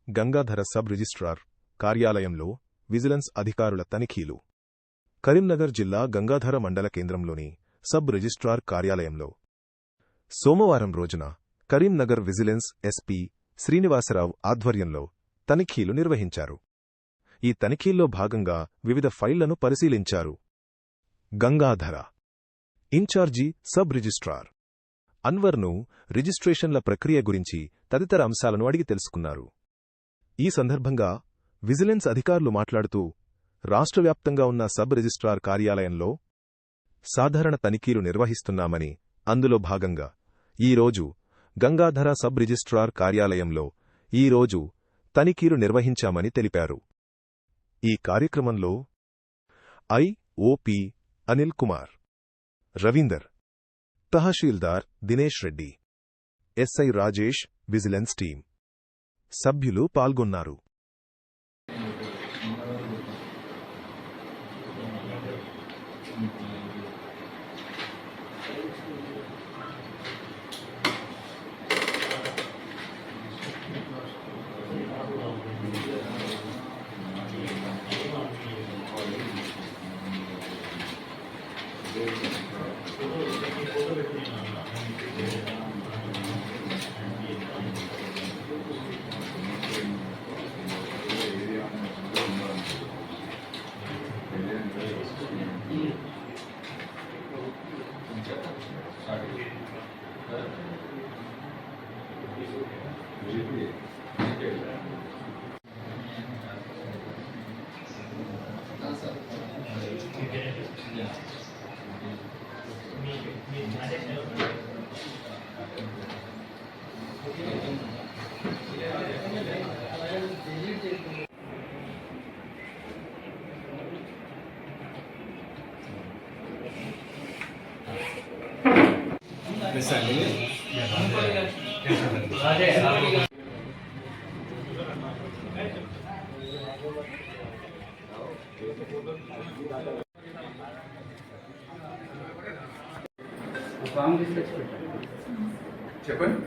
Gangadhara sub registrar కార్యాలయంలో vigilance అధికారుల తనిఖీలు. కరీంనగర్ జిల్లా గంగాధర మండల కేంద్రంలోని సబ్ రిజిస్ట్రార్ కార్యాలయంలో సోమవారం రోజున కరీంనగర్ విజిలెన్స్ ఎస్పీ శ్రీనివాసరావు ఆధ్వర్యంలో తనిఖీలు నిర్వహించారు. ఈ తనిఖీల్లో భాగంగా వివిధ ఫైళ్లను పరిశీలించారు. గంగాధర ఇన్ఛార్జి సబ్ రిజిస్ట్రార్ అన్వర్ను రిజిస్ట్రేషన్ల ప్రక్రియ గురించి తదితర అంశాలను అడిగి తెలుసుకున్నారు. ఈ సందర్భంగా విజిలెన్స్ అధికారులు మాట్లాడుతూ, రాష్ట్రవ్యాప్తంగా ఉన్న సబ్ రిజిస్ట్రార్ కార్యాలయంలో సాధారణ తనిఖీలు నిర్వహిస్తున్నామని, అందులో భాగంగా ఈరోజు గంగాధర సబ్ రిజిస్ట్రార్ కార్యాలయంలో ఈరోజు తనిఖీలు నిర్వహించామని తెలిపారు. ఈ కార్యక్రమంలో ఐఓపి అనిల్ కుమార్, రవీందర్, తహశీల్దార్ Dinesh Reddy, SI Rajesh, vigilance team సభ్యులు పాల్గొన్నారు. చెప్పండి.